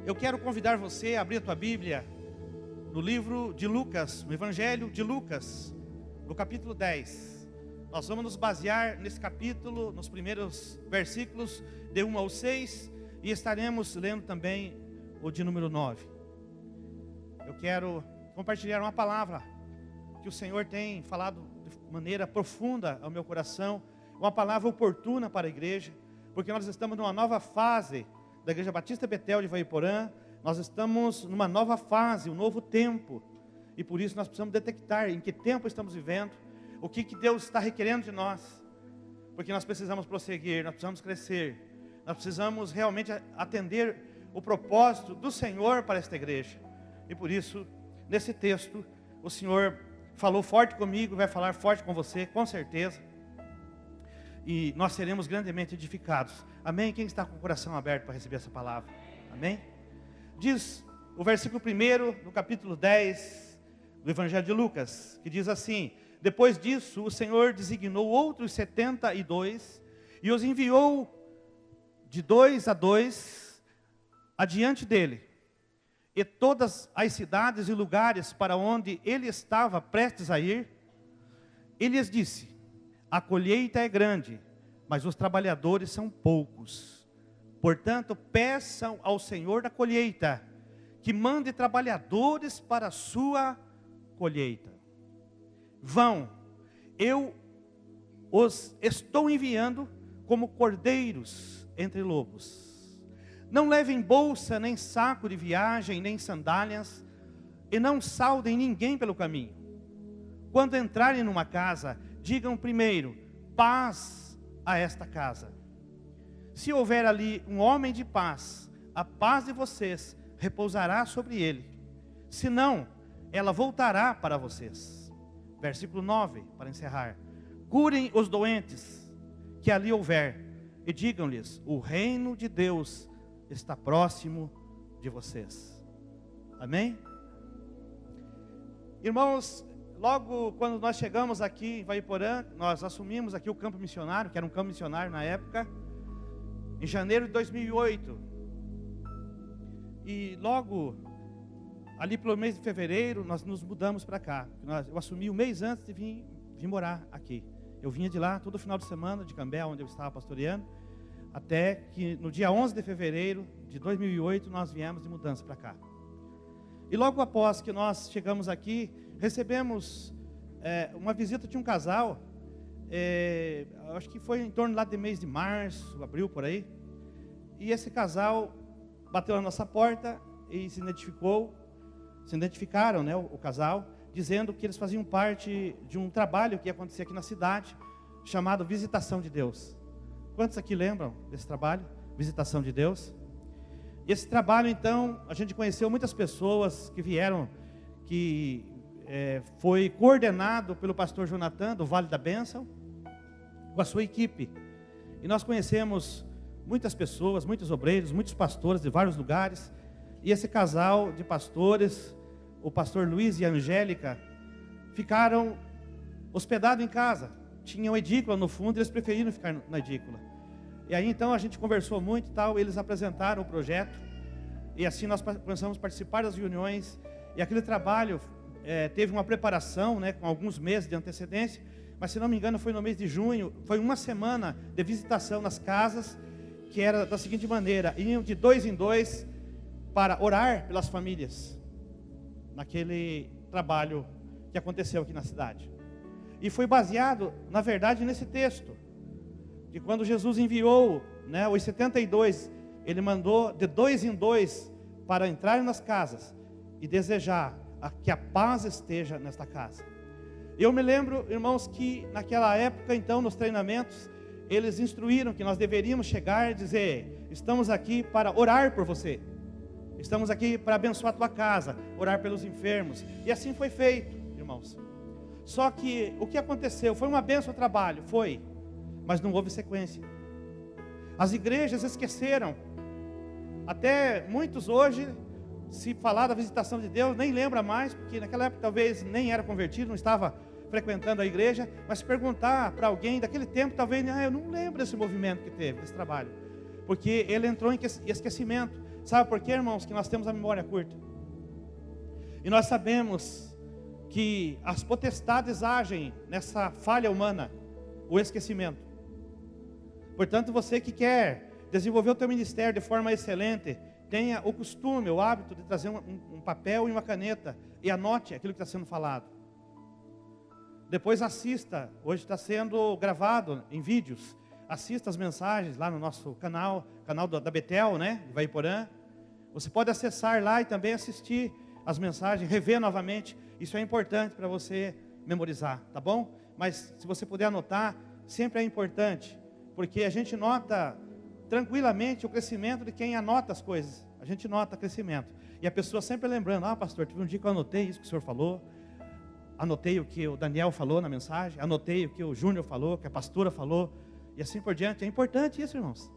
Eu quero convidar você a abrir a tua Bíblia no livro de Lucas, no Evangelho de Lucas, no capítulo 10. Nós vamos nos basear nesse capítulo, nos primeiros versículos de 1 ao 6, e estaremos lendo também o de número 9. Eu quero compartilhar uma palavra que o Senhor tem falado de maneira profunda ao meu coração, uma palavra oportuna para a igreja, porque nós estamos numa nova fase da Igreja Batista Betel de Ivaiporã. Nós estamos numa nova fase, um novo tempo, e por isso nós precisamos detectar em que tempo estamos vivendo, o que Deus está requerendo de nós, porque nós precisamos prosseguir, nós precisamos crescer, nós precisamos realmente atender o propósito do Senhor para esta igreja. E por isso, nesse texto, o Senhor falou forte comigo, vai falar forte com você, com certeza, e nós seremos grandemente edificados. Amém? Quem está com o coração aberto para receber essa palavra? Amém? Diz o versículo 1 do capítulo 10 do Evangelho de Lucas, que diz assim: depois disso, o Senhor designou outros 72 e os enviou de 2 a 2 adiante dele, e todas as cidades e lugares para onde ele estava prestes a ir. Ele lhes disse: a colheita é grande, mas os trabalhadores são poucos. Portanto, peçam ao Senhor da colheita que mande trabalhadores para a sua colheita. Vão, eu os estou enviando como cordeiros entre lobos. Não levem bolsa, nem saco de viagem, nem sandálias, e não saudem ninguém pelo caminho. Quando entrarem numa casa, digam primeiro: paz a esta casa. Se houver ali um homem de paz, a paz de vocês repousará sobre ele. Se não, ela voltará para vocês. Versículo 9, para encerrar: curem os doentes que ali houver, e digam-lhes: o reino de Deus está próximo de vocês. Amém? Irmãos, logo quando nós chegamos aqui em Ivaiporã, nós assumimos aqui o campo missionário, que era um campo missionário na época, em janeiro de 2008. E logo, ali pelo mês de fevereiro, nós nos mudamos para cá. Eu assumi um mês antes de vir morar aqui. Eu vinha de lá todo final de semana, de Cambé, onde eu estava pastoreando, até que no dia 11 de fevereiro de 2008, nós viemos de mudança para cá. E logo após que nós chegamos aqui, recebemos uma visita de um casal, acho que foi em torno lá de mês de março, abril, por aí. E esse casal bateu na nossa porta e se identificaram, né, o casal, dizendo que eles faziam parte de um trabalho que ia acontecer aqui na cidade, chamado Visitação de Deus. Quantos aqui lembram desse trabalho, Visitação de Deus? Esse trabalho, então, a gente conheceu muitas pessoas que vieram, que foi coordenado pelo pastor Jonathan, do Vale da Bênção, com a sua equipe. E nós conhecemos muitas pessoas, muitos obreiros, muitos pastores de vários lugares. E esse casal de pastores, o pastor Luiz e a Angélica, ficaram hospedados em casa. Tinham edícula no fundo, eles preferiram ficar na edícula. E aí então a gente conversou muito e tal, eles apresentaram o projeto. E assim nós começamos a participar das reuniões. E aquele trabalho teve uma preparação, né, com alguns meses de antecedência. Mas se não me engano foi no mês de junho, foi uma semana de visitação nas casas, que era da seguinte maneira: iam de 2 em 2 para orar pelas famílias, naquele trabalho que aconteceu aqui na cidade. E foi baseado, na verdade, nesse texto, que quando Jesus enviou, né, os 72, ele mandou de 2 em 2 para entrarem nas casas e desejar que a paz esteja nesta casa. Eu me lembro, irmãos, que naquela época, então, nos treinamentos, eles instruíram que nós deveríamos chegar e dizer: estamos aqui para orar por você, estamos aqui para abençoar a tua casa, orar pelos enfermos. E assim foi feito, irmãos. Só que o que aconteceu? Foi uma bênção ao trabalho, foi, mas não houve sequência. As igrejas esqueceram. Até muitos hoje, se falar da visitação de Deus, nem lembra mais, porque naquela época talvez nem era convertido, não estava frequentando a igreja. Mas se perguntar para alguém daquele tempo, talvez: eu não lembro desse movimento que teve, desse trabalho, porque ele entrou em esquecimento. Sabe por quê, irmãos? Que nós temos a memória curta. E nós sabemos que as potestades agem nessa falha humana, o esquecimento. Portanto, você que quer desenvolver o teu ministério de forma excelente, tenha o costume, o hábito de trazer um papel e uma caneta e anote aquilo que está sendo falado. Depois assista, hoje está sendo gravado em vídeos, assista as mensagens lá no nosso canal da Betel, né, de Ivaiporã. Você pode acessar lá e também assistir as mensagens, rever novamente. Isso é importante para você memorizar, tá bom? Mas se você puder anotar, sempre é importante, porque a gente nota tranquilamente o crescimento de quem anota as coisas. A gente nota crescimento. E a pessoa sempre lembrando, pastor, teve um dia que eu anotei isso que o senhor falou, anotei o que o Daniel falou na mensagem, anotei o que o Júnior falou, que a pastora falou, e assim por diante. É importante isso, irmãos.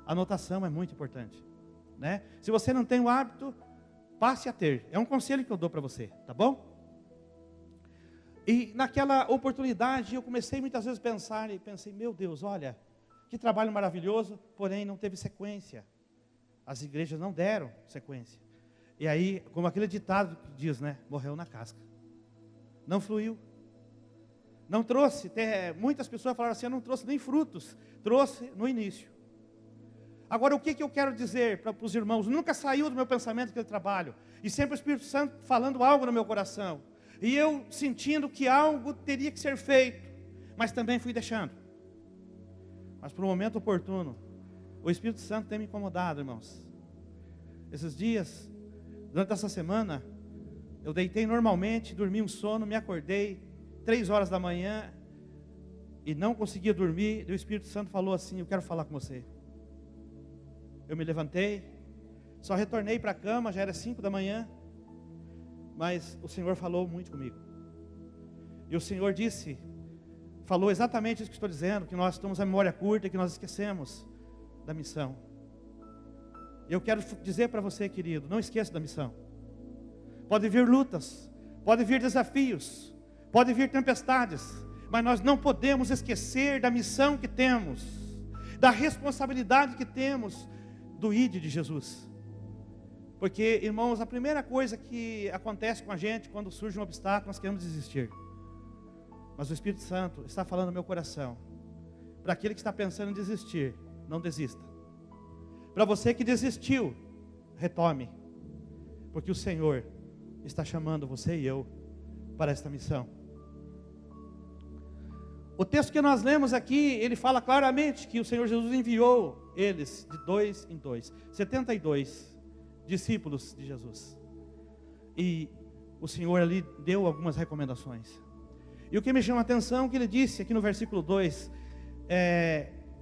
A anotação é muito importante, né? Se você não tem o hábito, passe a ter. É um conselho que eu dou para você, tá bom? E naquela oportunidade eu comecei muitas vezes a pensar, e pensei, meu Deus, olha, que trabalho maravilhoso, porém não teve sequência. As igrejas não deram sequência. E aí, como aquele ditado que diz, né? Morreu na casca. Não fluiu. Não trouxe, muitas pessoas falaram assim, eu não trouxe nem frutos. Trouxe no início. Agora, o que eu quero dizer para os irmãos? Nunca saiu do meu pensamento aquele trabalho. E sempre o Espírito Santo falando algo no meu coração. E eu sentindo que algo teria que ser feito. Mas também fui deixando. Mas por um momento oportuno, o Espírito Santo tem me incomodado, irmãos. Esses dias, durante essa semana, eu deitei normalmente, dormi um sono, me acordei 3 horas da manhã e não conseguia dormir. E o Espírito Santo falou assim, eu quero falar com você. Eu me levantei, só retornei para a cama, já era 5 da manhã, mas o Senhor falou muito comigo. E o Senhor falou exatamente isso que estou dizendo, que nós temos a memória curta, que nós esquecemos da missão. Eu quero dizer para você, querido, não esqueça da missão. Pode vir lutas, pode vir desafios, pode vir tempestades, mas nós não podemos esquecer da missão que temos, da responsabilidade que temos do ID de Jesus. Porque, irmãos, a primeira coisa que acontece com a gente quando surge um obstáculo, nós queremos desistir. Mas o Espírito Santo está falando no meu coração, para aquele que está pensando em desistir, não desista. Para você que desistiu, retome, porque o Senhor está chamando você e eu para esta missão. O texto que nós lemos aqui, ele fala claramente que o Senhor Jesus enviou eles de 2 em 2, 72 discípulos de Jesus. E o Senhor ali deu algumas recomendações. E o que me chama a atenção é que ele disse aqui no versículo 2,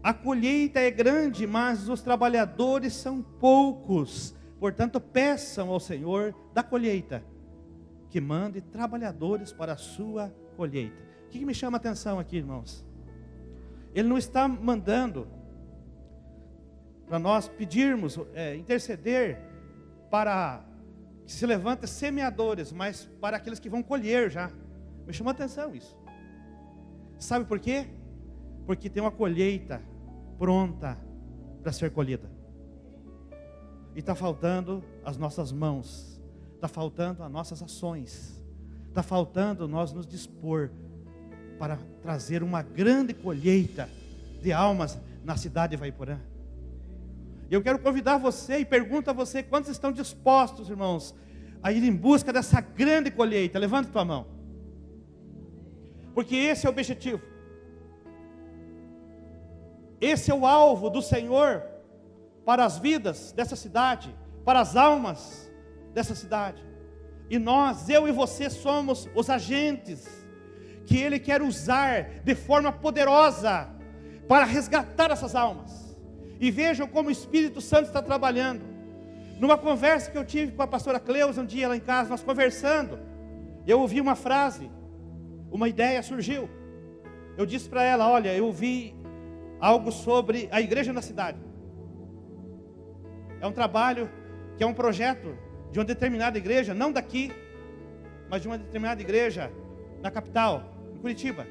a colheita é grande, mas os trabalhadores são poucos. Portanto, peçam ao Senhor da colheita, que mande trabalhadores para a sua colheita. O que me chama a atenção aqui, irmãos? Ele não está mandando para nós pedirmos, interceder para que se levantem semeadores, mas para aqueles que vão colher já. Me chamou a atenção isso. Sabe por quê? Porque tem uma colheita pronta para ser colhida. E está faltando as nossas mãos, está faltando as nossas ações, está faltando nós nos dispor para trazer uma grande colheita de almas na cidade de Ivaiporã. Eu quero convidar você e pergunto a você, quantos estão dispostos, irmãos, a ir em busca dessa grande colheita? Levante tua mão. Porque esse é o objetivo. Esse é o alvo do Senhor para as vidas dessa cidade, para as almas dessa cidade. E nós, eu e você, somos os agentes que Ele quer usar de forma poderosa para resgatar essas almas. E vejam como o Espírito Santo está trabalhando. Numa conversa que eu tive com a pastora Cleusa um dia lá em casa, nós conversando, eu ouvi uma frase, uma ideia surgiu. Eu disse para ela, olha, eu ouvi algo sobre a igreja na cidade. É um trabalho que é um projeto de uma determinada igreja, não daqui, mas de uma determinada igreja na capital, em Curitiba.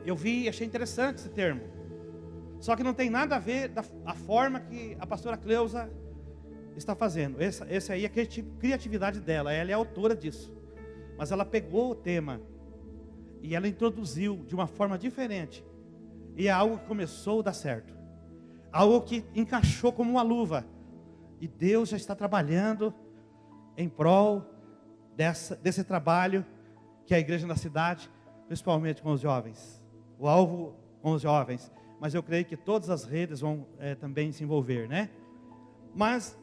Eu vi e achei interessante esse termo. Só que não tem nada a ver da a forma que a pastora Cleusa está fazendo. Essa aí é a criatividade dela, ela é a autora disso. Mas ela pegou o tema e ela introduziu de uma forma diferente. E é algo que começou a dar certo. Algo que encaixou como uma luva. E Deus já está trabalhando em prol desse trabalho que é a igreja na cidade, principalmente com os jovens. O alvo com os jovens. Mas eu creio que todas as redes vão também se envolver, né? Mas,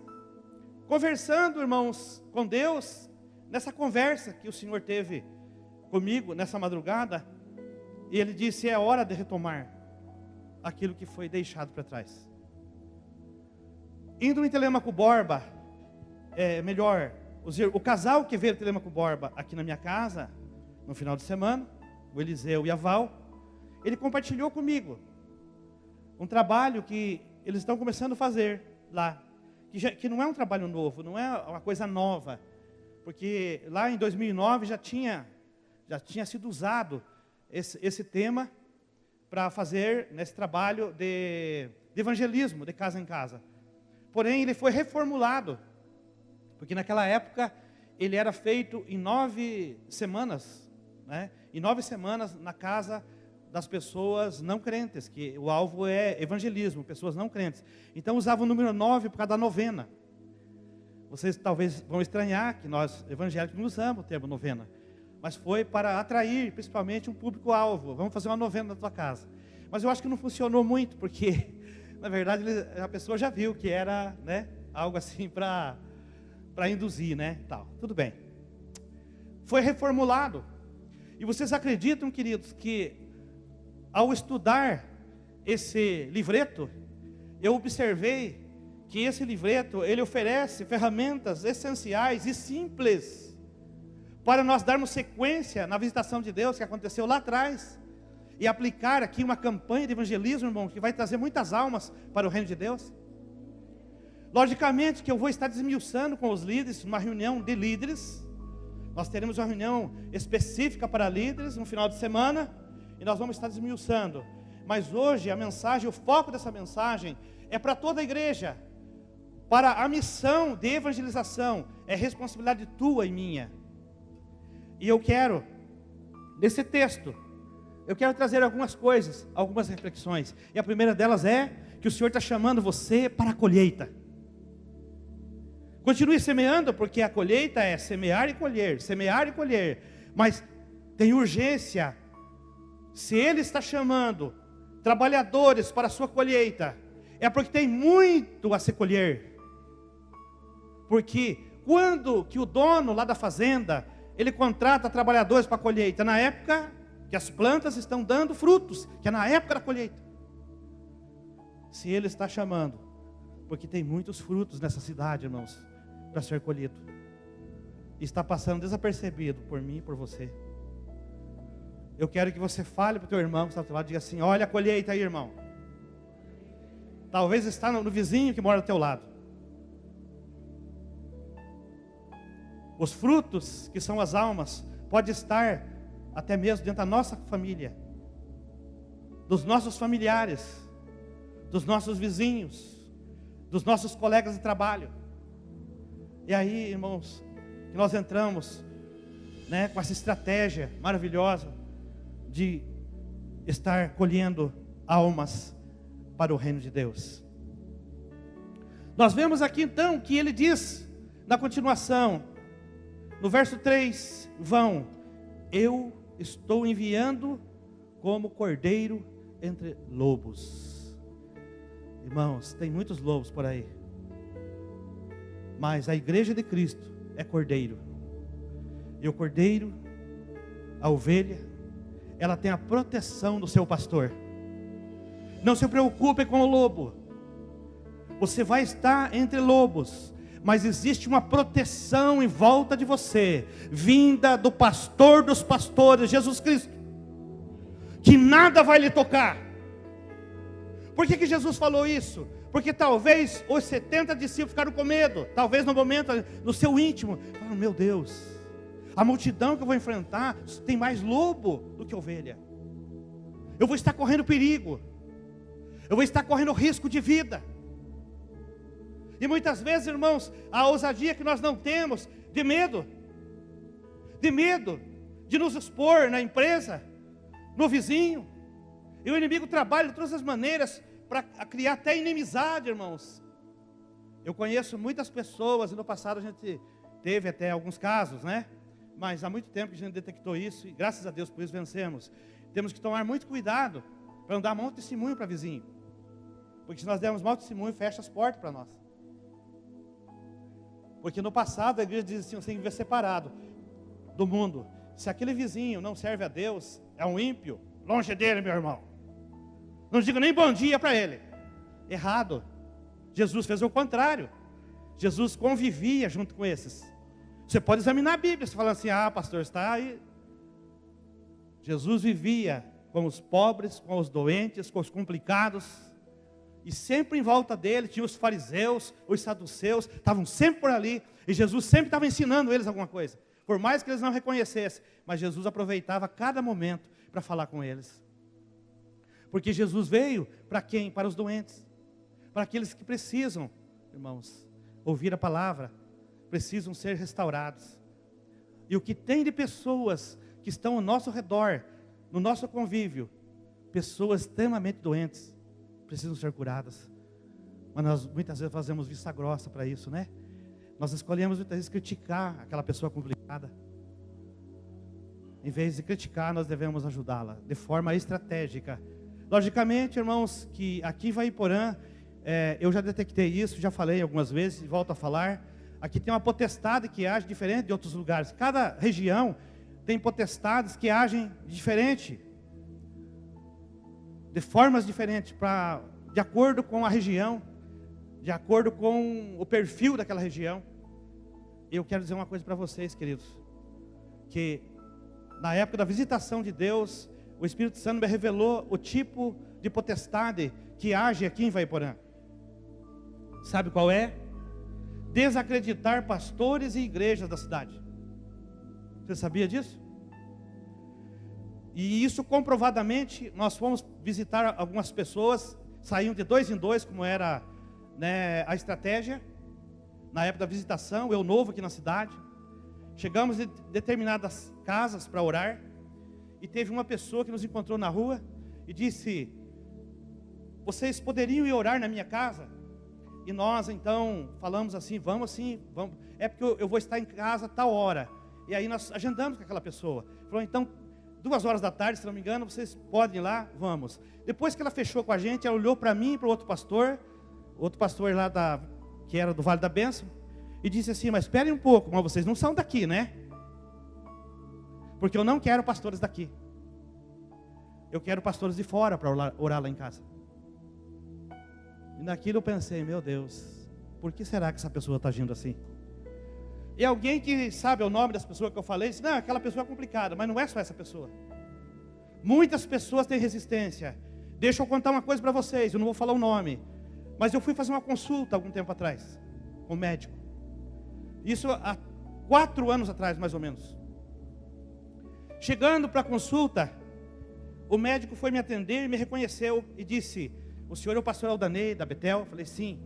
conversando, irmãos, com Deus, nessa conversa que o Senhor teve comigo nessa madrugada, e Ele disse, é hora de retomar aquilo que foi deixado para trás. Indo em Telêmaco Borba, o casal que veio de Telêmaco Borba aqui na minha casa, no final de semana, o Eliseu e a Val, ele compartilhou comigo um trabalho que eles estão começando a fazer lá, que não é um trabalho novo, não é uma coisa nova, porque lá em 2009 já tinha sido usado esse tema para fazer nesse trabalho de evangelismo, de casa em casa. Porém, ele foi reformulado, porque naquela época ele era feito em 9 semanas, né? Em 9 semanas na casa das pessoas não crentes, que o alvo é evangelismo, pessoas não crentes. Então usava o número 9 por causa da novena. Vocês talvez vão estranhar que nós evangélicos não usamos o termo novena, mas foi para atrair principalmente um público-alvo. Vamos fazer uma novena na tua casa. Mas eu acho que não funcionou muito, porque na verdade a pessoa já viu que era, né, algo assim para induzir, né, tal. Tudo bem. Foi reformulado. E vocês acreditam, queridos, que ao estudar esse livreto, eu observei que esse livreto, ele oferece ferramentas essenciais e simples para nós darmos sequência na visitação de Deus que aconteceu lá atrás e aplicar aqui uma campanha de evangelismo, irmão, que vai trazer muitas almas para o reino de Deus. Logicamente que eu vou estar desmiuçando com os líderes, numa reunião de líderes. Nós teremos uma reunião específica para líderes no final de semana e nós vamos estar desmiuçando. Mas hoje a mensagem, o foco dessa mensagem é para toda a igreja. Para a missão de evangelização, é responsabilidade tua e minha. E eu quero, nesse texto, eu quero trazer algumas coisas, algumas reflexões. E a primeira delas é que o Senhor está chamando você para a colheita. Continue semeando, porque a colheita é semear e colher. Mas tem urgência. Se Ele está chamando trabalhadores para a sua colheita, é porque tem muito a se colher. Porque quando que o dono lá da fazenda, ele contrata trabalhadores para a colheita? Na época que as plantas estão dando frutos, que é na época da colheita. Se Ele está chamando, porque tem muitos frutos nessa cidade, irmãos, para ser colhido. Está passando desapercebido por mim e por você. Eu quero que você fale para o teu irmão que está do teu lado, diga assim, olha a colheita aí, irmão. Talvez está no vizinho que mora do teu lado. Os frutos, que são as almas, pode estar até mesmo dentro da nossa família, dos nossos familiares, dos nossos vizinhos, dos nossos colegas de trabalho. E aí, irmãos, que nós entramos, né, com essa estratégia maravilhosa de estar colhendo almas para o reino de Deus. Nós vemos aqui então que ele diz, na continuação, no verso 3, vão, eu estou enviando como cordeiro entre lobos. Irmãos, tem muitos lobos por aí, mas a igreja de Cristo é cordeiro. E o cordeiro, a ovelha, ela tem a proteção do seu pastor. Não se preocupe com o lobo. Você vai estar entre lobos, mas existe uma proteção em volta de você, vinda do pastor dos pastores, Jesus Cristo, que nada vai lhe tocar. Por que Jesus falou isso? Porque talvez os 70 discípulos ficaram com medo. Talvez no momento, no seu íntimo, falaram, meu Deus, a multidão que eu vou enfrentar tem mais lobo do que ovelha. Eu vou estar correndo perigo. Eu vou estar correndo risco de vida. E muitas vezes, irmãos, a ousadia que nós não temos, de medo de nos expor na empresa, no vizinho. E o inimigo trabalha de todas as maneiras para criar até inimizade, irmãos. Eu conheço muitas pessoas, e no passado a gente teve até alguns casos, né? Mas há muito tempo que a gente detectou isso, e graças a Deus por isso vencemos. Temos que tomar muito cuidado para não dar mau testemunho para vizinho. Porque se nós dermos mau testemunho, fecha as portas para nós. Porque no passado a igreja diz assim, você tem que viver separado do mundo. Se aquele vizinho não serve a Deus, é um ímpio, longe dele, meu irmão. Não digo nem bom dia para ele. Errado. Jesus fez o contrário. Jesus convivia junto com esses. Você pode examinar a Bíblia, você fala assim, pastor, está aí. Jesus vivia com os pobres, com os doentes, com os complicados. E sempre em volta dele tinha os fariseus, os saduceus, estavam sempre por ali. E Jesus sempre estava ensinando eles alguma coisa. Por mais que eles não reconhecessem. Mas Jesus aproveitava cada momento para falar com eles. Porque Jesus veio para quem? Para os doentes. Para aqueles que precisam, irmãos, ouvir a palavra. Precisam ser restaurados. E o que tem de pessoas que estão ao nosso redor, no nosso convívio, pessoas extremamente doentes, precisam ser curadas. Mas nós muitas vezes fazemos vista grossa para isso, né? Nós escolhemos muitas vezes criticar aquela pessoa complicada. Em vez de criticar, nós devemos ajudá-la de forma estratégica. Logicamente, irmãos, que aqui em Ivaiporã, eu já detectei isso, já falei algumas vezes, e volto a falar. Aqui tem uma potestade que age diferente de outros lugares. Cada região tem potestades que agem diferente, de formas diferentes, de acordo com a região, de acordo com o perfil daquela região. Eu quero dizer uma coisa para vocês, queridos, que na época da visitação de Deus, o Espírito Santo me revelou o tipo de potestade que age aqui em Ivaiporã. Sabe qual é? Desacreditar pastores e igrejas da cidade. Você sabia disso? E isso comprovadamente, nós fomos visitar algumas pessoas, saíam de 2 em 2, como era, né, a estratégia, na época da visitação, eu novo aqui na cidade. Chegamos em determinadas casas para orar, e teve uma pessoa que nos encontrou na rua, e disse, vocês poderiam ir orar na minha casa? E nós então falamos assim, vamos. É porque eu vou estar em casa a tal hora. E aí nós agendamos com aquela pessoa. Falou, então, 2 horas da tarde, se não me engano, vocês podem ir lá? Vamos. Depois que ela fechou com a gente, ela olhou para mim e para o outro pastor lá que era do Vale da Bênção, e disse assim, mas esperem um pouco, mas vocês não são daqui, né? Porque eu não quero pastores daqui. Eu quero pastores de fora para orar lá em casa. E naquilo eu pensei, meu Deus, por que será que essa pessoa está agindo assim? E alguém que sabe o nome das pessoas que eu falei, disse, não, aquela pessoa é complicada, mas não é só essa pessoa. Muitas pessoas têm resistência. Deixa eu contar uma coisa para vocês, eu não vou falar o nome. Mas eu fui fazer uma consulta algum tempo atrás, com um médico. Isso há 4 anos atrás, mais ou menos. Chegando para a consulta, o médico foi me atender e me reconheceu e disse, o senhor é o pastor Aldanei da Betel? Eu falei, sim.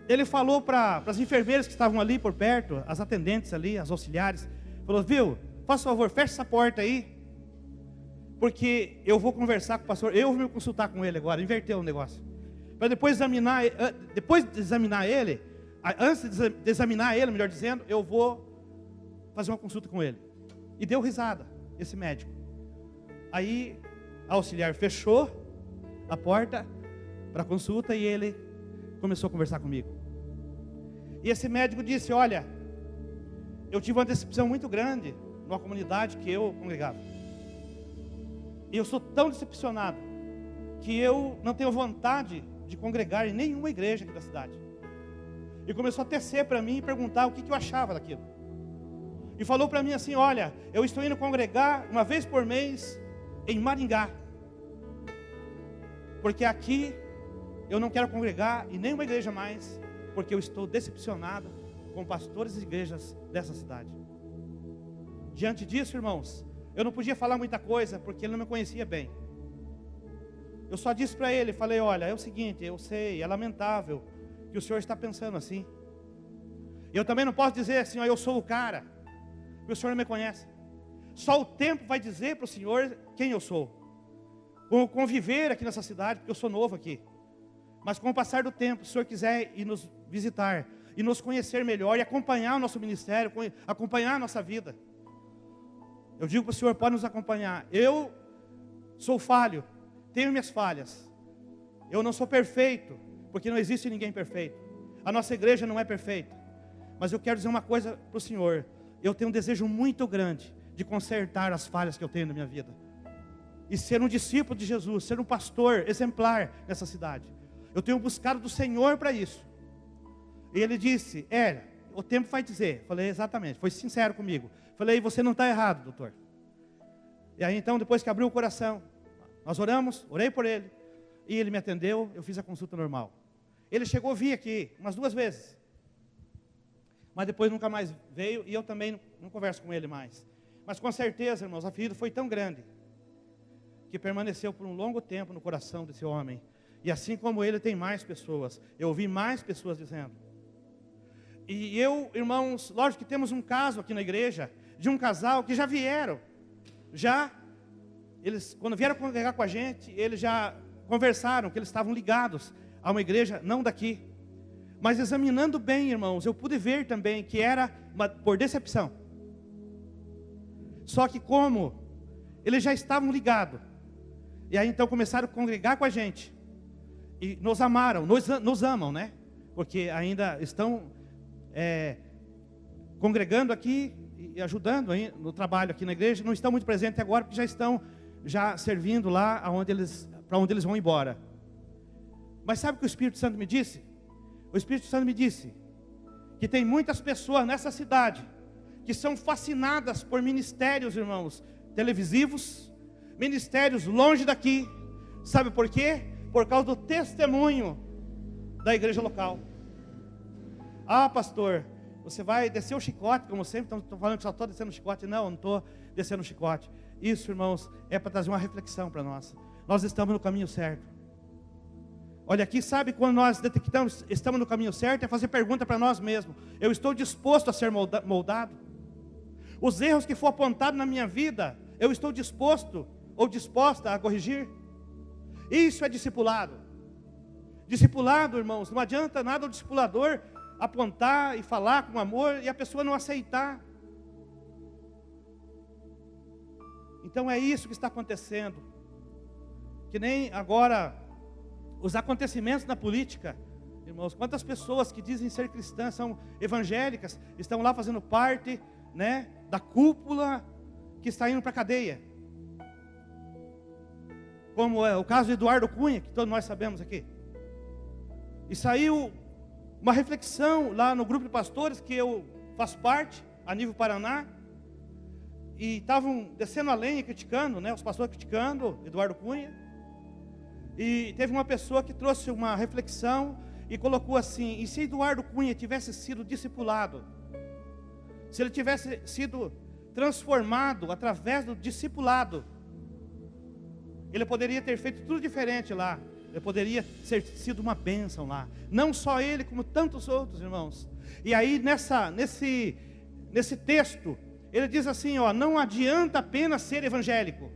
Ele falou para as enfermeiras que estavam ali por perto, as atendentes ali, as auxiliares, falou, viu, faz favor, fecha essa porta aí, porque eu vou conversar com o pastor, eu vou me consultar com ele agora, inverteu o negócio. Para depois de examinar ele, antes de examinar ele, melhor dizendo, eu vou fazer uma consulta com ele. E deu risada, esse médico. Aí, a auxiliar fechou a porta para a consulta e ele começou a conversar comigo. E esse médico disse, olha, eu tive uma decepção muito grande numa comunidade que eu congregava. E eu sou tão decepcionado que eu não tenho vontade de congregar em nenhuma igreja aqui da cidade. E começou a tecer para mim e perguntar o que eu achava daquilo. E falou para mim assim, olha, eu estou indo congregar uma vez por mês em Maringá. Porque aqui eu não quero congregar em nenhuma igreja mais, porque eu estou decepcionado com pastores e igrejas dessa cidade. Diante disso, irmãos, eu não podia falar muita coisa, porque ele não me conhecia bem. Eu só disse para ele, falei, olha, é o seguinte, eu sei, é lamentável que o senhor está pensando assim. Eu também não posso dizer assim, ó, eu sou o cara, porque o senhor não me conhece. Só o tempo vai dizer para o senhor quem eu sou. Vou conviver aqui nessa cidade, porque eu sou novo aqui. Mas com o passar do tempo, se o senhor quiser ir nos visitar, e nos conhecer melhor, e acompanhar o nosso ministério, acompanhar a nossa vida, eu digo para o senhor, pode nos acompanhar. Eu sou falho, tenho minhas falhas. Eu não sou perfeito, porque não existe ninguém perfeito. A nossa igreja não é perfeita. Mas eu quero dizer uma coisa para o senhor. Eu tenho um desejo muito grande de consertar as falhas que eu tenho na minha vida. E ser um discípulo de Jesus, ser um pastor exemplar nessa cidade. Eu tenho buscado do Senhor para isso. E ele disse, o tempo vai dizer. Falei, exatamente, foi sincero comigo. Falei, você não está errado, doutor. E aí então, depois que abriu o coração, nós oramos, orei por ele. E ele me atendeu, eu fiz a consulta normal. Ele chegou a vir aqui umas 2 vezes. Mas depois nunca mais veio e eu também não converso com ele mais. Mas com certeza, irmãos, a ferida foi tão grande que permaneceu por um longo tempo no coração desse homem. E assim como ele, tem mais pessoas. Eu ouvi mais pessoas dizendo. E eu, irmãos, lógico que temos um caso aqui na igreja, de um casal que já vieram. Eles, quando vieram congregar com a gente, eles já conversaram que eles estavam ligados a uma igreja, não daqui. Mas examinando bem, irmãos, eu pude ver também que era por decepção. Só que como eles já estavam ligados, e aí então começaram a congregar com a gente, e nos amaram, nos amam, né? Porque ainda estão congregando aqui e ajudando aí no trabalho aqui na igreja. Não estão muito presentes agora, porque já estão servindo lá para onde eles vão embora. Mas sabe o que o Espírito Santo me disse? O Espírito Santo me disse que tem muitas pessoas nessa cidade que são fascinadas por ministérios, irmãos, televisivos, ministérios longe daqui. Sabe por quê? Por causa do testemunho da igreja local. Ah, pastor, você vai descer o chicote, como sempre, estou falando que só estou descendo o chicote. Não estou descendo o chicote. Isso, irmãos, é para trazer uma reflexão para nós. Nós estamos no caminho certo. Olha aqui, sabe quando nós detectamos, estamos no caminho certo, é fazer pergunta para nós mesmos. Eu estou disposto a ser moldado? Os erros que for apontado na minha vida, eu estou disposto ou disposta a corrigir? Isso é discipulado. Discipulado, irmãos, não adianta nada o discipulador apontar e falar com amor e a pessoa não aceitar. Então é isso que está acontecendo. Que nem agora os acontecimentos na política, irmãos, quantas pessoas que dizem ser cristãs, são evangélicas, estão lá fazendo parte, né, da cúpula que está indo para a cadeia. Como é o caso de Eduardo Cunha, que todos nós sabemos aqui. E saiu uma reflexão lá no grupo de pastores que eu faço parte, a nível Paraná, e estavam descendo a lenha, criticando, né, os pastores criticando Eduardo Cunha. E teve uma pessoa que trouxe uma reflexão e colocou assim: e se Eduardo Cunha tivesse sido discipulado, se ele tivesse sido transformado através do discipulado, ele poderia ter feito tudo diferente lá. Ele poderia ter sido uma bênção lá. Não só ele, como tantos outros, irmãos. E aí nesse texto, ele diz assim, ó: não adianta apenas ser evangélico,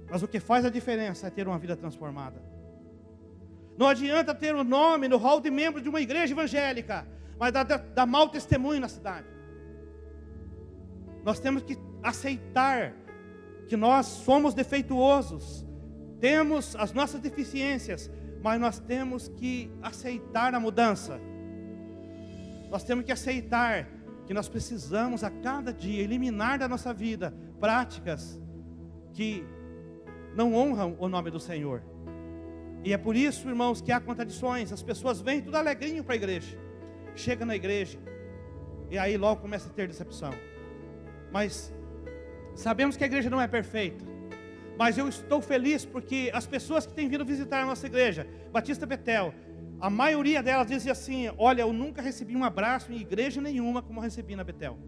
mas o que faz a diferença é ter uma vida transformada. Não adianta ter o nome no hall de membros de uma igreja evangélica, mas dar mau testemunho na cidade. Nós temos que aceitar que nós somos defeituosos, temos as nossas deficiências, mas nós temos que aceitar a mudança. Nós temos que aceitar que nós precisamos a cada dia eliminar da nossa vida práticas que não honram o nome do Senhor. E é por isso, irmãos, que há contradições. As pessoas vêm tudo alegrinho para a igreja, chega na igreja e aí logo começa a ter decepção. Mas sabemos que a igreja não é perfeita, mas eu estou feliz porque as pessoas que têm vindo visitar a nossa igreja Batista Betel, a maioria delas dizem assim: olha, eu nunca recebi um abraço em igreja nenhuma como eu recebi na Betel.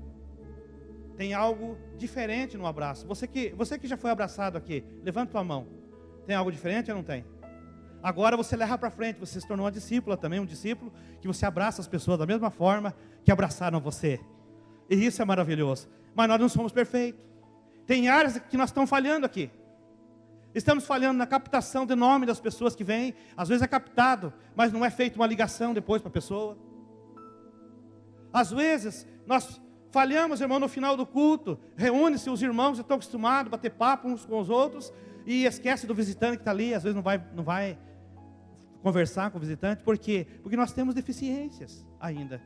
Tem algo diferente no abraço. Você que já foi abraçado aqui, levanta tua mão. Tem algo diferente ou não tem? Agora você leva para frente, você se tornou uma discípula também, um discípulo que você abraça as pessoas da mesma forma que abraçaram você. E isso é maravilhoso. Mas nós não somos perfeitos. Tem áreas que nós estamos falhando aqui. Estamos falhando na captação de nome das pessoas que vêm. Às vezes é captado, mas não é feita uma ligação depois para a pessoa. Às vezes nós falhamos, irmão, no final do culto. Reúne-se os irmãos, já estão acostumados a bater papo uns com os outros. E esquece do visitante que está ali. Às vezes não vai conversar com o visitante. Por quê? Porque nós temos deficiências ainda.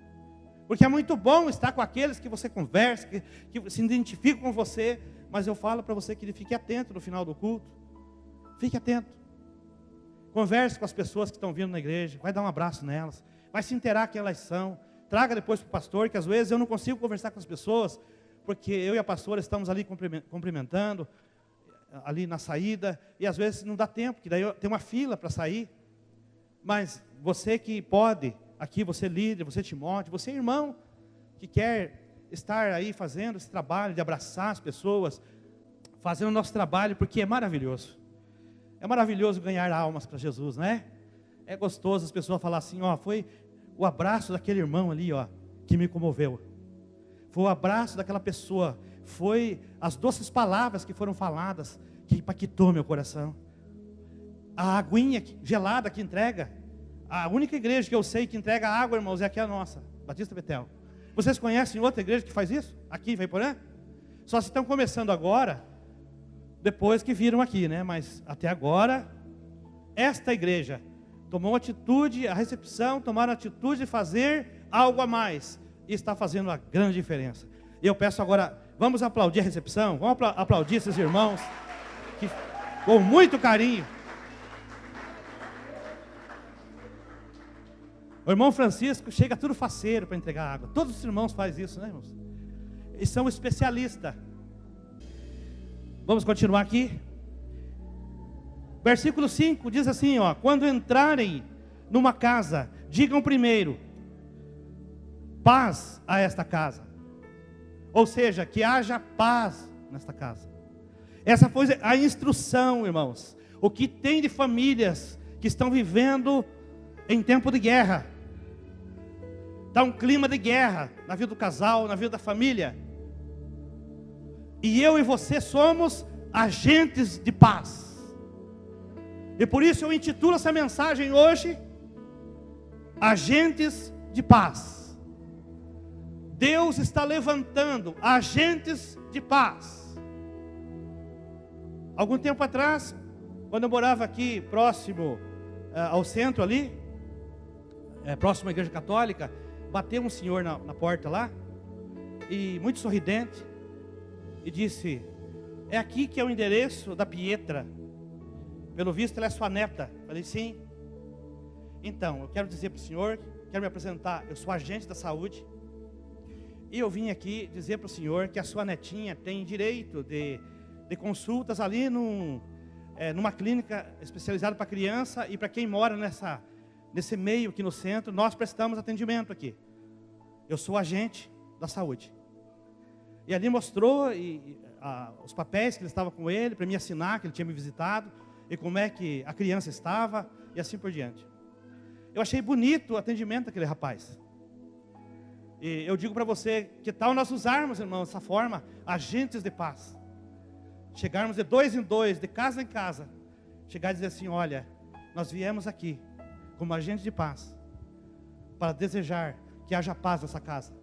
Porque é muito bom estar com aqueles que você conversa, que se identificam com você. Mas eu falo para você que ele fique atento no final do culto. Fique atento. Converse com as pessoas que estão vindo na igreja. Vai dar um abraço nelas. Vai se inteirar quem elas são. Traga depois para o pastor, que às vezes eu não consigo conversar com as pessoas, porque eu e a pastora estamos ali cumprimentando, ali na saída, e às vezes não dá tempo, que daí tem uma fila para sair. Mas você que pode, aqui você líder, você Timóteo, você irmão, que quer estar aí fazendo esse trabalho de abraçar as pessoas, fazendo o nosso trabalho, porque é maravilhoso. É maravilhoso ganhar almas para Jesus, não é? É gostoso as pessoas falarem assim, ó, foi o abraço daquele irmão ali, ó, que me comoveu. Foi o abraço daquela pessoa, foi as doces palavras que foram faladas, que impactou meu coração. A aguinha gelada que entrega, a única igreja que eu sei que entrega água, irmãos, é aqui a nossa, Batista Betel. Vocês conhecem outra igreja que faz isso? Aqui em Veiporã? Só se estão começando agora, depois que viram aqui, né? Mas até agora, esta igreja tomou atitude, a recepção, tomaram atitude de fazer algo a mais. E está fazendo uma grande diferença. E eu peço agora, vamos aplaudir a recepção, vamos aplaudir esses irmãos, que, com muito carinho. O irmão Francisco chega tudo faceiro para entregar água. Todos os irmãos fazem isso, né, irmãos? Eles são especialistas. Vamos continuar aqui. Versículo 5 diz assim, ó: quando entrarem numa casa, digam primeiro, paz a esta casa. Ou seja, que haja paz nesta casa. Essa foi a instrução, irmãos. O que tem de famílias que estão vivendo em tempo de guerra. Está um clima de guerra na vida do casal, na vida da família. E eu e você somos agentes de paz. E por isso eu intitulo essa mensagem hoje, Agentes de Paz. Deus está levantando agentes de paz. Algum tempo atrás, quando eu morava aqui próximo ao centro ali, próximo à igreja católica, bateu um senhor na porta lá, e muito sorridente, e disse: é aqui que é o endereço da Pietra. Pelo visto ela é sua neta. Falei: sim. Então, eu quero dizer para o senhor, quero me apresentar, eu sou agente da saúde, e eu vim aqui dizer para o senhor que a sua netinha tem direito de consultas ali numa clínica especializada para criança, e para quem mora nesse meio aqui no centro, nós prestamos atendimento aqui. Eu sou agente da saúde. E ali mostrou os papéis que ele estava com ele, para me assinar que ele tinha me visitado, e como é que a criança estava, e assim por diante. Eu achei bonito o atendimento daquele rapaz. E eu digo para você, que tal nós usarmos, irmãos, dessa forma, agentes de paz. Chegarmos de dois em dois, de casa em casa, chegar e dizer assim: olha, nós viemos aqui como agentes de paz, para desejar que haja paz nessa casa.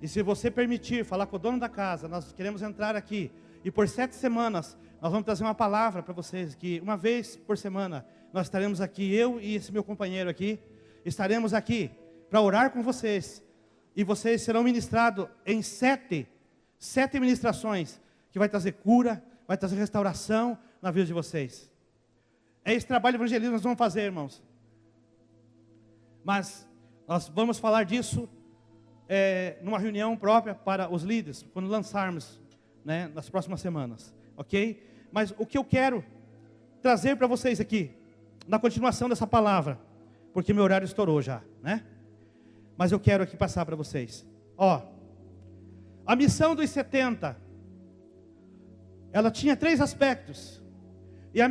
E se você permitir falar com o dono da casa, nós queremos entrar aqui, e por 7 semanas, nós vamos trazer uma palavra para vocês, que uma vez por semana, nós estaremos aqui, eu e esse meu companheiro aqui, estaremos aqui para orar com vocês, e vocês serão ministrados em 7 ministrações, que vai trazer cura, vai trazer restauração na vida de vocês. É esse trabalho de evangelismo que nós vamos fazer, irmãos. Mas nós vamos falar disso numa reunião própria para os líderes, quando lançarmos, né, nas próximas semanas, ok? Mas o que eu quero trazer para vocês aqui, na continuação dessa palavra, porque meu horário estourou já, né? Mas eu quero aqui passar para vocês. Ó, a missão dos 70, ela tinha 3 aspectos. E a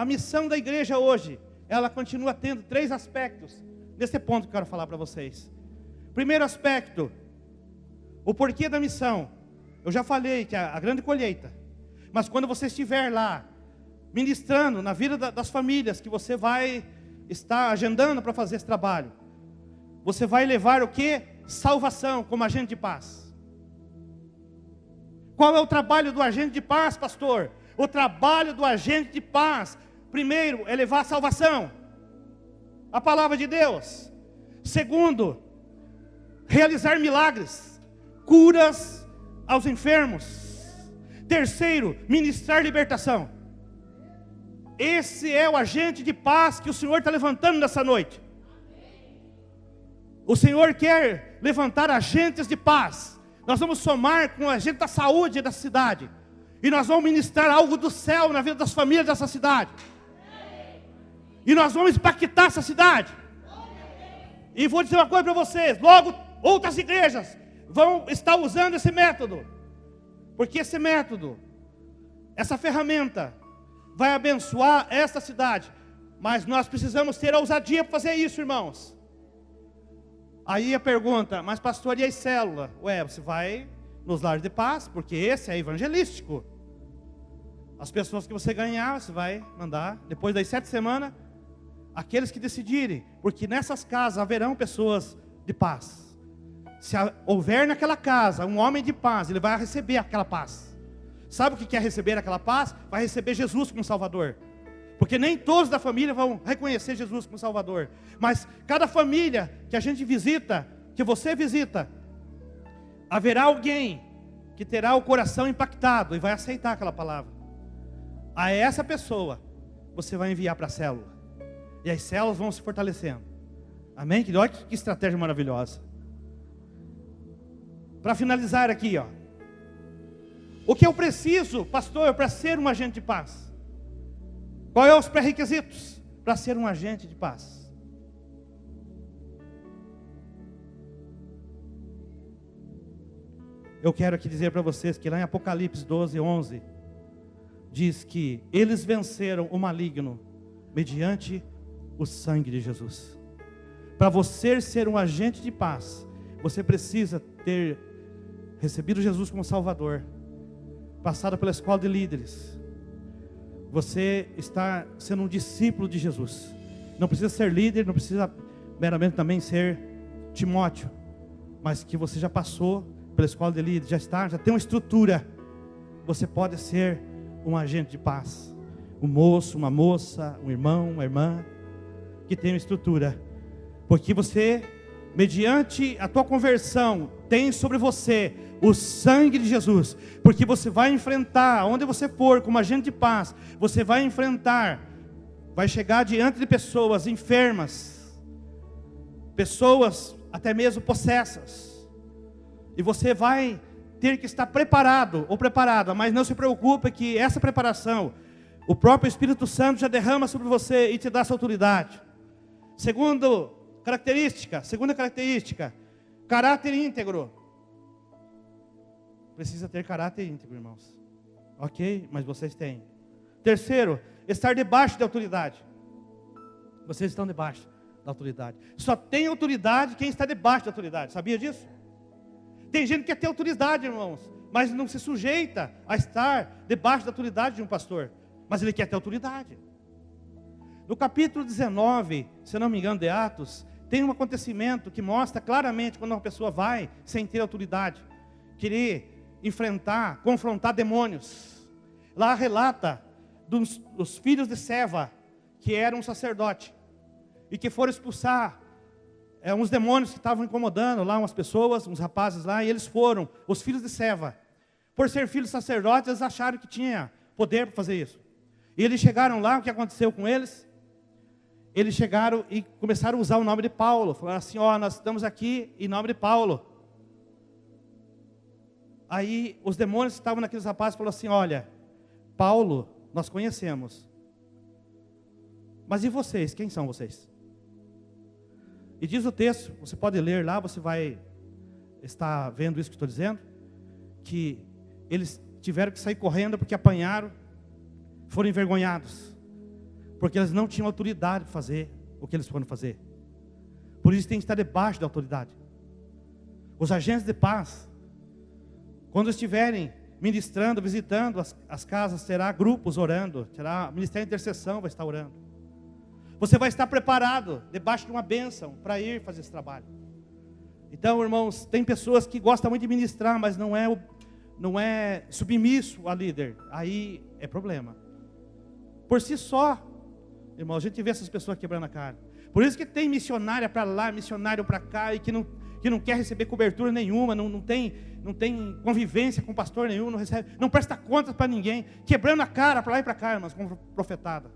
missão da igreja hoje ela continua tendo 3 aspectos. Nesse ponto que eu quero falar para vocês. Primeiro aspecto, o porquê da missão. Eu já falei que é a grande colheita. Mas quando você estiver lá, ministrando na vida das famílias, que você vai estar agendando para fazer esse trabalho, você vai levar o quê? Salvação como agente de paz. Qual é o trabalho do agente de paz, pastor? O trabalho do agente de paz, primeiro, é levar a salvação, a palavra de Deus. Segundo, realizar milagres, curas aos enfermos. Terceiro, ministrar libertação. Esse é o agente de paz que o Senhor está levantando nessa noite. O Senhor quer levantar agentes de paz. Nós vamos somar com o agente da saúde da cidade. E nós vamos ministrar algo do céu na vida das famílias dessa cidade. E nós vamos impactar essa cidade. E vou dizer uma coisa para vocês. Logo, outras igrejas vão estar usando esse método. Porque esse método, essa ferramenta, vai abençoar esta cidade. Mas nós precisamos ter a ousadia para fazer isso, irmãos. Aí a pergunta, mas pastor, e a célula? Ué, você vai nos lares de paz, porque esse é evangelístico. As pessoas que você ganhar, você vai mandar, depois das 7 semanas, aqueles que decidirem. Porque nessas casas haverão pessoas de paz. Se houver naquela casa um homem de paz, ele vai receber aquela paz. Sabe o que é receber aquela paz? Vai receber Jesus como Salvador. Porque nem todos da família vão reconhecer Jesus como Salvador. Mas cada família que a gente visita, que você visita, haverá alguém que terá o coração impactado e vai aceitar aquela palavra. A essa pessoa, você vai enviar para a célula. E as células vão se fortalecendo. Amém? Olha que estratégia maravilhosa. Para finalizar aqui, ó. O que eu preciso, pastor, para ser um agente de paz? Quais são os pré-requisitos para ser um agente de paz? Eu quero aqui dizer para vocês que lá em Apocalipse 12, 11, diz que eles venceram o maligno mediante o sangue de Jesus. Para você ser um agente de paz, você precisa ter recebido Jesus como Salvador, passado pela escola de líderes. Você está sendo um discípulo de Jesus. Não precisa ser líder, não precisa meramente também ser Timóteo, mas que você já passou pela escola de líderes, já tem uma estrutura. Você pode ser um agente de paz, um moço, uma moça, um irmão, uma irmã, que tem uma estrutura, porque você, mediante a tua conversão, tem sobre você o sangue de Jesus, porque você vai enfrentar, onde você for, como agente de paz, você vai enfrentar, vai chegar diante de pessoas enfermas, pessoas até mesmo possessas, e você vai ter que estar preparado ou preparada, mas não se preocupe que essa preparação, o próprio Espírito Santo já derrama sobre você e te dá essa autoridade. Segunda característica, caráter íntegro. Precisa ter caráter íntegro, irmãos. Ok? Mas vocês têm. Terceiro, estar debaixo de autoridade. Vocês estão debaixo da autoridade. Só tem autoridade quem está debaixo da autoridade. Sabia disso? Tem gente que quer ter autoridade, irmãos, mas não se sujeita a estar debaixo da autoridade de um pastor. Mas ele quer ter autoridade. No capítulo 19, se não me engano, de Atos, tem um acontecimento que mostra claramente quando uma pessoa vai sem ter autoridade, querer enfrentar, confrontar demônios. Lá relata dos filhos de Seva, que era um sacerdote, e que foram expulsar uns demônios que estavam incomodando lá umas pessoas, uns rapazes lá, e eles foram, os filhos de Seva. Por ser filhos de sacerdotes, eles acharam que tinha poder para fazer isso. E eles chegaram lá, o que aconteceu com eles? Eles chegaram e começaram a usar o nome de Paulo. Falaram assim, nós estamos aqui em nome de Paulo. Aí os demônios que estavam naqueles rapazes falaram assim, olha, Paulo nós conhecemos. Mas e vocês? Quem são vocês? E diz o texto, você pode ler lá, você vai estar vendo isso que estou dizendo, que eles tiveram que sair correndo porque apanharam, foram envergonhados. Porque eles não tinham autoridade para fazer o que eles foram fazer. Por isso tem que estar debaixo da autoridade. Os agentes de paz, quando estiverem ministrando, visitando as casas, terá grupos orando, terá ministério de intercessão, vai estar orando. Você vai estar preparado, debaixo de uma bênção, para ir fazer esse trabalho. Então, irmãos, tem pessoas que gostam muito de ministrar, mas não é submisso a líder. Aí é problema. Por si só, irmão, a gente vê essas pessoas quebrando a cara. Por isso que tem missionária para lá, missionário para cá, e que não quer receber cobertura nenhuma, não tem convivência com pastor nenhum, não presta contas para ninguém, quebrando a cara para lá e para cá, irmãos, como profetada.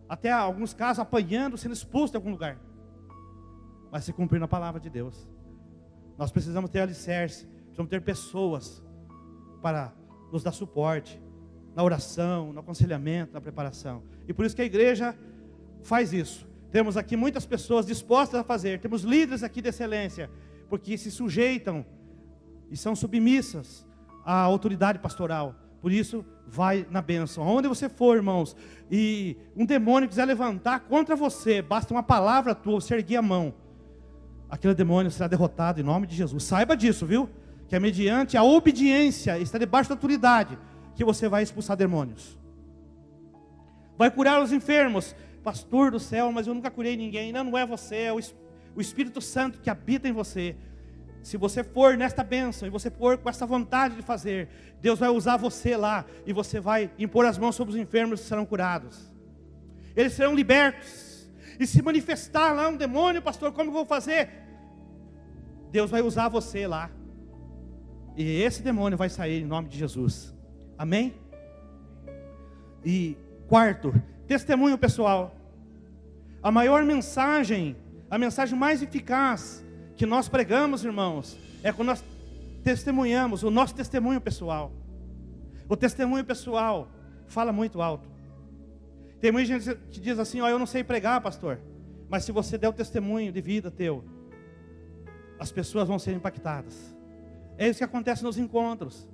Até alguns casos apanhando, sendo expulso de algum lugar. Mas se cumprir na palavra de Deus. Nós precisamos ter alicerce, precisamos ter pessoas para nos dar suporte, na oração, no aconselhamento, na preparação. E por isso que a igreja faz isso. Temos aqui muitas pessoas dispostas a fazer, temos líderes aqui de excelência, porque se sujeitam e são submissas à autoridade pastoral. Por isso, vai na bênção. Aonde você for, irmãos, e um demônio quiser levantar contra você, basta uma palavra tua, você erguer a mão, aquele demônio será derrotado em nome de Jesus. Saiba disso, viu? Que é mediante a obediência, está debaixo da autoridade, que você vai expulsar demônios. Vai curar os enfermos. Pastor do céu, mas eu nunca curei ninguém. Não é você, é o Espírito Santo que habita em você. Se você for nesta bênção e você for com essa vontade de fazer, Deus vai usar você lá e você vai impor as mãos sobre os enfermos que serão curados. Eles serão libertos. E se manifestar lá um demônio, pastor, como eu vou fazer? Deus vai usar você lá. E esse demônio vai sair em nome de Jesus. Amém? E quarto, testemunho pessoal. A maior mensagem, a mensagem mais eficaz que nós pregamos, irmãos, é quando nós testemunhamos, o nosso testemunho pessoal. O testemunho pessoal fala muito alto. Tem muita gente que diz assim, eu não sei pregar, pastor. Mas se você der o testemunho de vida teu, as pessoas vão ser impactadas. É isso que acontece nos encontros.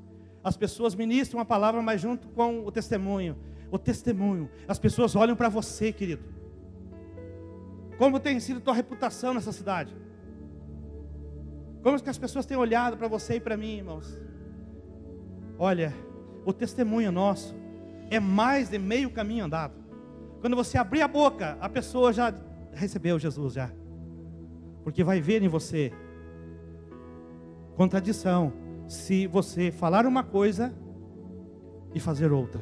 As pessoas ministram a palavra, mas junto com o testemunho. O testemunho. As pessoas olham para você, querido. Como tem sido tua reputação nessa cidade? Como que as pessoas têm olhado para você e para mim, irmãos? Olha, o testemunho nosso é mais de meio caminho andado. Quando você abrir a boca, a pessoa já recebeu Jesus já. Porque vai ver em você contradição se você falar uma coisa e fazer outra.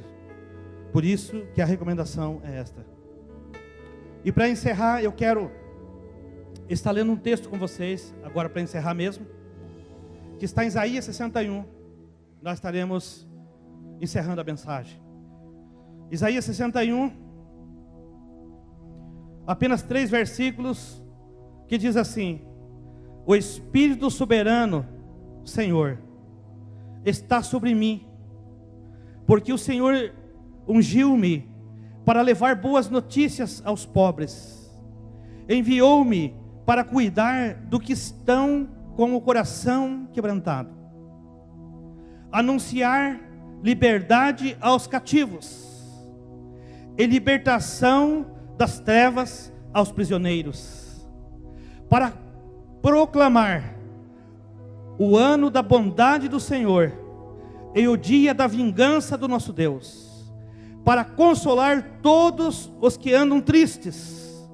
Por isso que a recomendação é esta. E para encerrar, eu quero estar lendo um texto com vocês, agora para encerrar mesmo, que está em Isaías 61. Nós estaremos encerrando a mensagem. Isaías 61, apenas 3 versículos, que diz assim: o Espírito soberano, Senhor, está sobre mim, porque o Senhor ungiu-me para levar boas notícias aos pobres, enviou-me para cuidar do que estão com o coração quebrantado, anunciar liberdade aos cativos e libertação das trevas aos prisioneiros, para proclamar o ano da bondade do Senhor e o dia da vingança do nosso Deus, para consolar todos os que andam tristes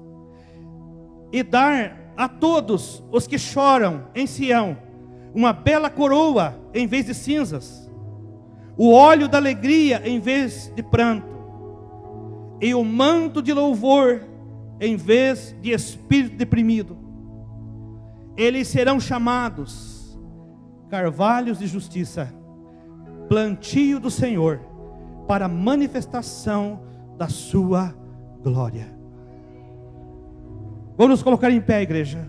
e dar a todos os que choram em Sião uma bela coroa em vez de cinzas, o óleo da alegria em vez de pranto, e o manto de louvor em vez de espírito deprimido. Eles serão chamados carvalhos de justiça, plantio do Senhor, para a manifestação da sua glória. Vamos nos colocar em pé, igreja.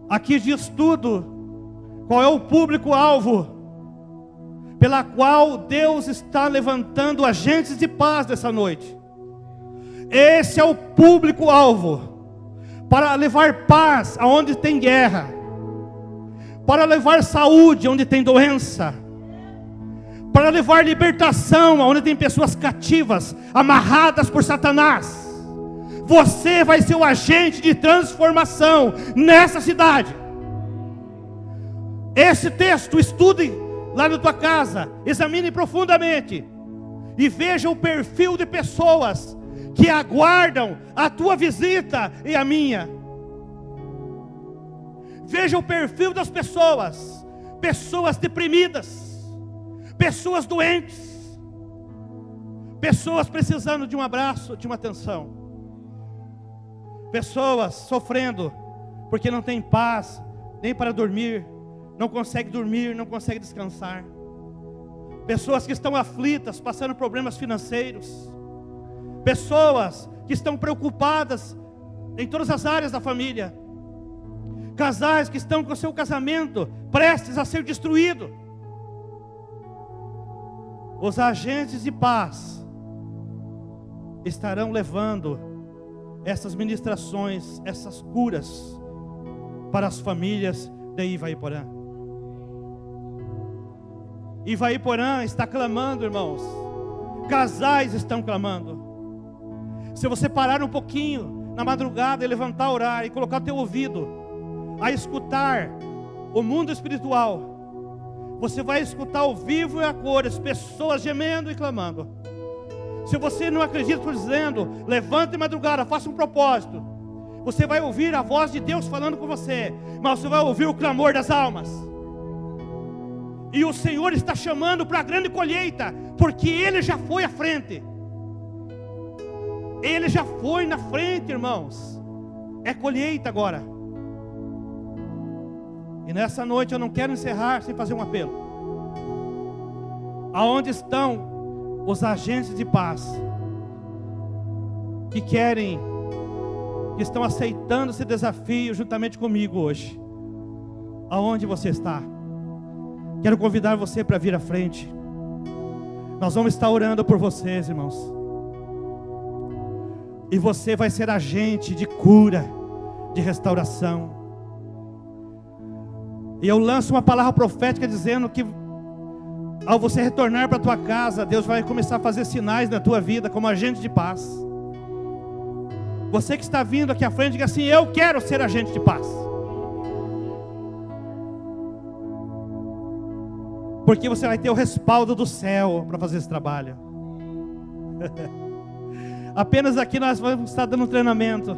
Aqui diz tudo. Qual é o público-alvo pela qual Deus está levantando agentes de paz dessa noite? Esse é o público-alvo para levar paz aonde tem guerra, para levar saúde onde tem doença, para levar libertação onde tem pessoas cativas, amarradas por Satanás. Você vai ser o agente de transformação nessa cidade. Esse texto, estude lá na tua casa, examine profundamente e veja o perfil de pessoas que aguardam a tua visita e a minha. Veja o perfil das pessoas, pessoas deprimidas, pessoas doentes, pessoas precisando de um abraço, de uma atenção, pessoas sofrendo porque não tem paz nem para dormir, não consegue dormir, não consegue descansar, pessoas que estão aflitas, passando problemas financeiros, pessoas que estão preocupadas em todas as áreas da família, casais que estão com o seu casamento prestes a ser destruído. Os agentes de paz estarão levando essas ministrações, essas curas para as famílias de Ivaiporã. Ivaiporã está clamando, irmãos. Casais estão clamando. Se você parar um pouquinho na madrugada e levantar a orar e colocar o teu ouvido a escutar o mundo espiritual, você vai escutar ao vivo e a cores, pessoas gemendo e clamando. Se você não acredita, estou dizendo, levante de madrugada, faça um propósito. Você vai ouvir a voz de Deus falando com você, mas você vai ouvir o clamor das almas. E o Senhor está chamando para a grande colheita, porque Ele já foi à frente. Ele já foi na frente, irmãos. É colheita agora. E nessa noite eu não quero encerrar sem fazer um apelo. Aonde estão os agentes de paz que querem, que estão aceitando esse desafio juntamente comigo hoje? Aonde você está? Quero convidar você para vir à frente. Nós vamos estar orando por vocês, irmãos. E você vai ser agente de cura, de restauração. E eu lanço uma palavra profética dizendo que ao você retornar para a tua casa, Deus vai começar a fazer sinais na tua vida como agente de paz. Você que está vindo aqui à frente, diga assim: eu quero ser agente de paz. Porque você vai ter o respaldo do céu para fazer esse trabalho. Apenas aqui nós vamos estar dando um treinamento,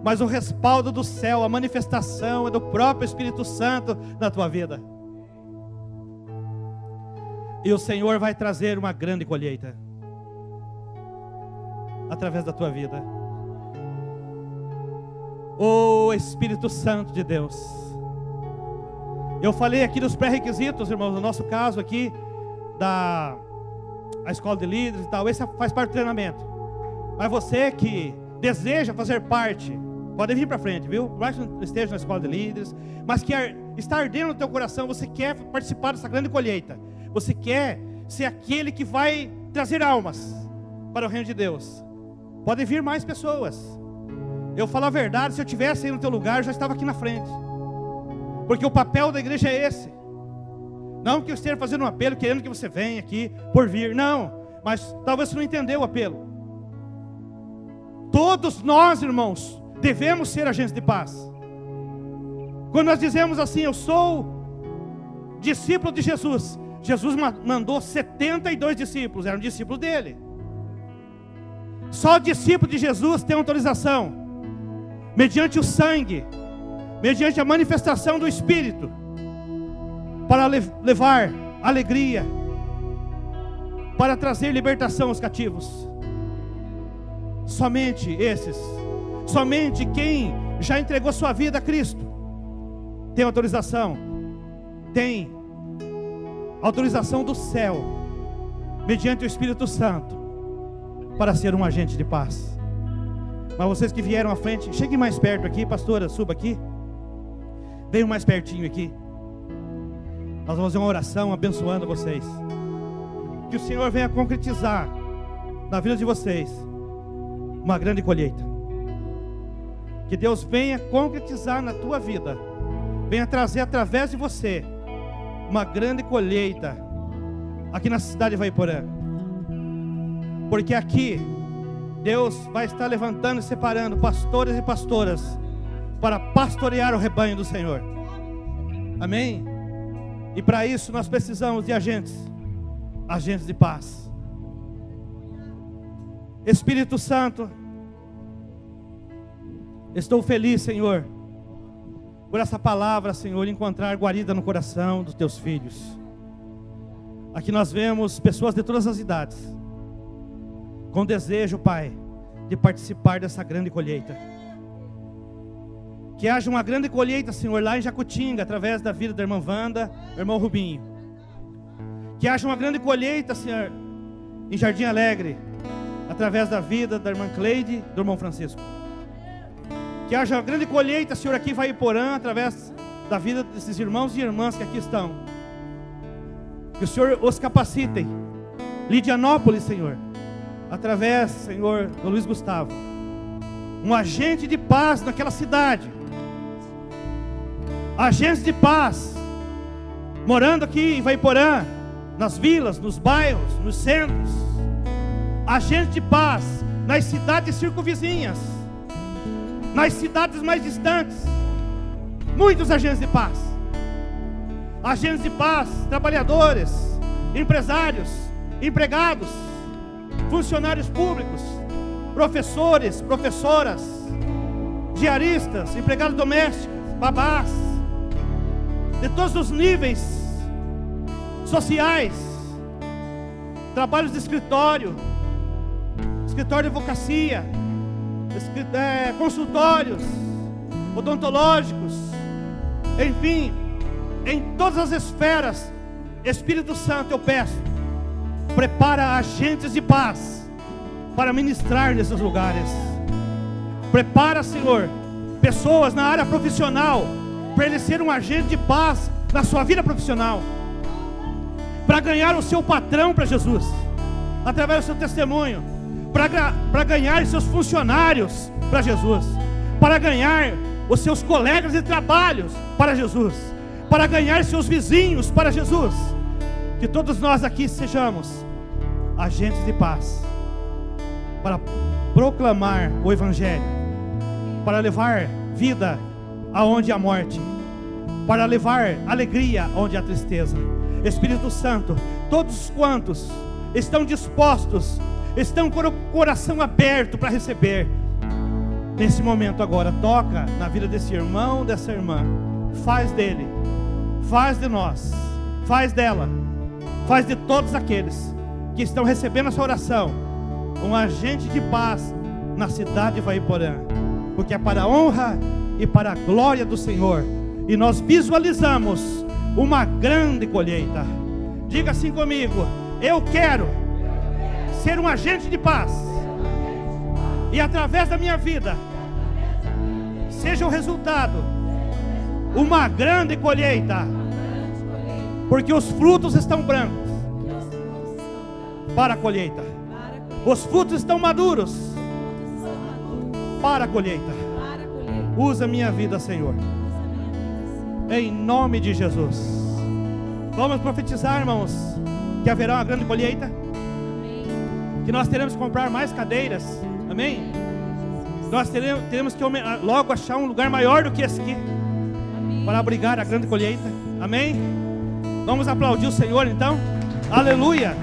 mas o respaldo do céu, a manifestação é do próprio Espírito Santo na tua vida. E o Senhor vai trazer uma grande colheita através da tua vida. Oh Espírito Santo de Deus. Eu falei aqui dos pré-requisitos, irmãos, no nosso caso aqui da escola de líderes e tal, esse faz parte do treinamento. Mas você que deseja fazer parte, pode vir para frente, viu? Por mais que não esteja na escola de líderes, mas que está ardendo no teu coração, você quer participar dessa grande colheita, você quer ser aquele que vai trazer almas para o reino de Deus. Podem vir mais pessoas. Eu falo a verdade, se eu tivesse aí no teu lugar, eu já estava aqui na frente. Porque o papel da igreja é esse. Não que eu esteja fazendo um apelo, querendo que você venha aqui por vir. Não, mas talvez você não entendeu o apelo. Todos nós, irmãos, devemos ser agentes de paz. Quando nós dizemos assim, eu sou discípulo de Jesus. Jesus mandou 72 discípulos, eram discípulos dele. Só o discípulo de Jesus tem autorização, mediante o sangue, mediante a manifestação do Espírito, para levar alegria, para trazer libertação aos cativos. Somente esses, somente quem já entregou sua vida a Cristo tem autorização, tem autorização do céu, mediante o Espírito Santo, para ser um agente de paz. Mas vocês que vieram à frente, cheguem mais perto aqui, pastora, suba aqui, venham mais pertinho aqui. Nós vamos fazer uma oração abençoando vocês. Que o Senhor venha concretizar na vida de vocês uma grande colheita. Que Deus venha concretizar na tua vida, venha trazer através de você uma grande colheita aqui na cidade de Ivaiporã. Porque aqui Deus vai estar levantando e separando pastores e pastoras para pastorear o rebanho do Senhor. Amém? E para isso nós precisamos de agentes de paz. Espírito Santo, estou feliz, Senhor, por essa palavra, Senhor, encontrar guarida no coração dos teus filhos. Aqui nós vemos pessoas de todas as idades, com desejo, Pai, de participar dessa grande colheita. Que haja uma grande colheita, Senhor, lá em Jacutinga, através da vida da irmã Wanda, do irmão Rubinho. Que haja uma grande colheita, Senhor, em Jardim Alegre, através da vida da irmã Cleide, do irmão Francisco. Que haja uma grande colheita, Senhor, aqui em Ivaiporã, através da vida desses irmãos e irmãs que aqui estão. Que o Senhor os capacitem. Lidianópolis, Senhor, através, Senhor, do Luiz Gustavo, um agente de paz naquela cidade. Agentes de paz, morando aqui em Ivaiporã, nas vilas, nos bairros, nos centros. Agentes de paz nas cidades circunvizinhas, nas cidades mais distantes. Muitos agentes de paz. Agentes de paz, trabalhadores, empresários, empregados, funcionários públicos, professores, professoras, diaristas, empregados domésticos, babás, de todos os níveis sociais, trabalhos de escritório de advocacia, consultórios odontológicos, enfim, em todas as esferas. Espírito Santo, eu peço, prepara agentes de paz para ministrar nesses lugares. Prepara, Senhor, pessoas na área profissional para ele ser um agente de paz na sua vida profissional, para ganhar o seu patrão para Jesus, através do seu testemunho, para ganhar seus funcionários para Jesus, para ganhar os seus colegas de trabalho para Jesus, para ganhar seus vizinhos para Jesus. Que todos nós aqui sejamos agentes de paz, para proclamar o Evangelho, para levar vida aonde há morte, para levar alegria onde há tristeza. Espírito Santo, todos quantos estão dispostos, estão com o coração aberto para receber, nesse momento agora, toca na vida desse irmão, dessa irmã. Faz dele, faz de nós, faz dela, faz de todos aqueles que estão recebendo essa oração, um agente de paz na cidade de Ivaiporã, porque é para a honra e para a glória do Senhor. E nós visualizamos uma grande colheita. Diga assim comigo: eu quero ser um agente de paz, e através da minha vida seja o resultado uma grande colheita, porque os frutos estão brancos para a colheita, os frutos estão maduros para a colheita. Usa minha vida, Senhor, em nome de Jesus. Vamos profetizar, irmãos, que haverá uma grande colheita, que nós teremos que comprar mais cadeiras, amém? Nós teremos que logo achar um lugar maior do que esse aqui, para abrigar a grande colheita, amém? Vamos aplaudir o Senhor então, aleluia.